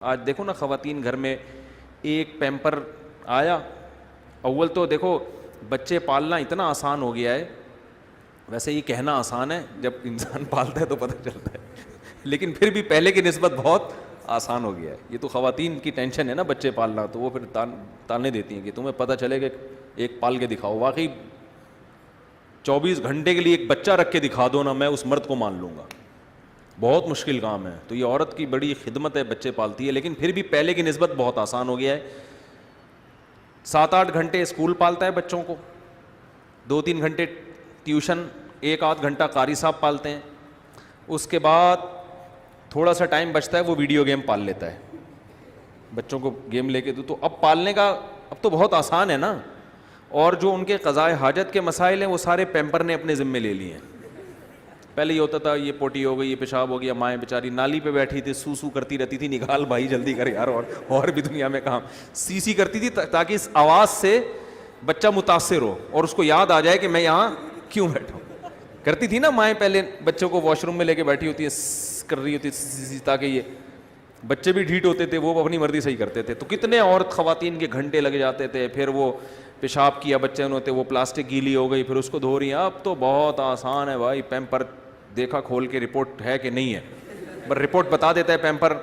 آج دیکھو نا خواتین گھر میں ایک پیمپر آیا. اول تو دیکھو بچے پالنا اتنا آسان ہو گیا ہے, ویسے یہ کہنا آسان ہے, جب انسان پالتا ہے تو پتہ چلتا ہے, لیکن پھر بھی پہلے کی نسبت بہت آسان ہو گیا ہے. یہ تو خواتین کی ٹینشن ہے نا بچے پالنا, تو وہ پھر تانے دیتی ہیں کہ تمہیں پتہ چلے گا ایک پال کے دکھاؤ. واقعی 24 گھنٹے کے لیے ایک بچہ رکھ کے دکھا دو نا, میں اس مرد کو مان لوں گا. بہت مشکل کام ہے. تو یہ عورت کی بڑی خدمت ہے, بچے پالتی ہے, لیکن پھر بھی پہلے کی نسبت بہت آسان ہو گیا ہے. 7-8 گھنٹے اسکول پالتا ہے بچوں کو, 2-3 گھنٹے ٹیوشن, 1-8 گھنٹہ قاری صاحب پالتے ہیں. اس کے بعد تھوڑا سا ٹائم بچتا ہے وہ ویڈیو گیم پال لیتا ہے, بچوں کو گیم لے کے دو. تو اب پالنے کا اب تو بہت آسان ہے نا. اور جو ان کے قضائے حاجت کے مسائل ہیں وہ سارے پیمپر نے اپنے ذمے لے لیے ہیں. پہلے یہ ہوتا تھا یہ پوٹی ہو گئی, یہ پیشاب ہو گیا, مائیں بیچاری نالی پہ بیٹھی تھی, سو سو کرتی رہتی تھی, نکال بھائی جلدی کر یار, اور بھی دنیا میں کام. سی کرتی تھی تاکہ اس آواز سے بچہ متاثر ہو اور اس کو یاد آ جائے کہ میں یہاں کیوں بیٹھا ہوں. کرتی تھی نا مائیں پہلے, بچوں کو واش روم میں لے کے بیٹھی ہوتی ہے, کر رہی ہوتی ہے, تاکہ یہ بچے بھی ڈھیٹ ہوتے تھے, وہ اپنی مرضی صحیح کرتے تھے. تو کتنے عورت خواتین کے گھنٹے لگ جاتے تھے. پھر وہ پیشاب کیا بچے نے ہوتے, وہ پلاسٹک گیلی ہو گئی, پھر اس کو دھو رہی ہیں. اب تو بہت آسان ہے بھائی, پیمپر دیکھا کھول کے رپورٹ ہے کہ نہیں ہے, پر رپورٹ بتا دیتا ہے پیمپر,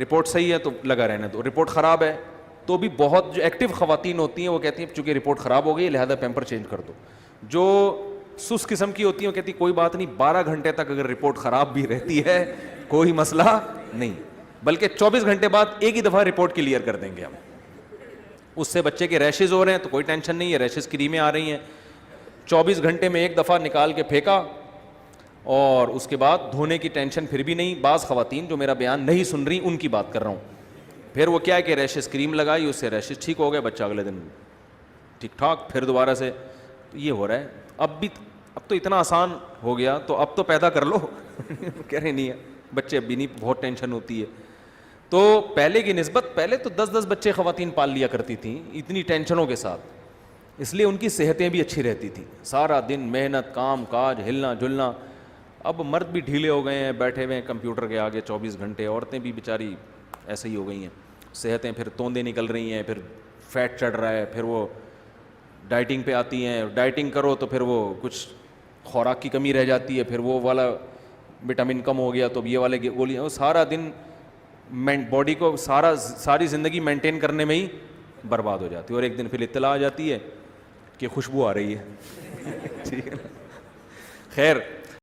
رپورٹ صحیح ہے تو لگا رہنے دو, رپورٹ خراب ہے تو بھی بہت جو ایکٹیو خواتین ہوتی ہیں وہ کہتی ہیں چونکہ رپورٹ خراب ہو گئی لہذا پیمپر چینج کر دو. جو سست قسم کی ہوتی ہیں وہ کہتی کوئی بات نہیں, 12 گھنٹے تک اگر رپورٹ خراب بھی رہتی ہے کوئی مسئلہ نہیں, بلکہ 24 گھنٹے بعد ایک ہی دفعہ رپورٹ کلیئر کر دیں گے ہم. اس سے بچے کے ریشز ہو رہے ہیں تو کوئی ٹینشن نہیں ہے, ریشز کریمیں آ رہی ہیں, 24 گھنٹے میں ایک دفعہ نکال کے پھینکا, اور اس کے بعد دھونے کی ٹینشن پھر بھی نہیں. بعض خواتین جو میرا بیان نہیں سن رہی ان کی بات کر رہا ہوں. پھر وہ کیا ہے کہ ریشز کریم لگائی, اس سے ریشز ٹھیک ہو گئے, بچہ اگلے دن ٹھیک ٹھاک, پھر دوبارہ سے. تو یہ ہو رہا ہے. اب تو اتنا آسان ہو گیا, تو اب تو پیدا کر لو. کہہ رہے نہیں ہے بچے, اب بھی نہیں, بہت ٹینشن ہوتی ہے. تو پہلے کی نسبت, پہلے تو 10-10 بچے خواتین پال لیا کرتی تھیں اتنی ٹینشنوں کے ساتھ, اس لیے ان کی صحتیں بھی اچھی رہتی تھیں. سارا دن محنت, کام کاج, ہلنا جلنا. اب مرد بھی ڈھیلے ہو گئے ہیں, بیٹھے ہوئے ہیں کمپیوٹر کے آگے 24 گھنٹے. عورتیں بھی بیچاری ایسے ہی ہو گئی ہیں, صحتیں پھر توندے نکل رہی ہیں, پھر فیٹ چڑھ رہا ہے, پھر وہ ڈائٹنگ پہ آتی ہیں. ڈائٹنگ کرو تو پھر وہ کچھ خوراک کی کمی رہ جاتی ہے, پھر وہ والا وٹامن کم ہو گیا تو یہ والے گولیاں. وہ سارا دن باڈی کو ساری زندگی مینٹین کرنے میں ہی برباد ہو جاتی ہے. اور ایک دن پھر اطلاع آ جاتی ہے کہ خوشبو آ رہی ہے. ٹھیک ہے, خیر.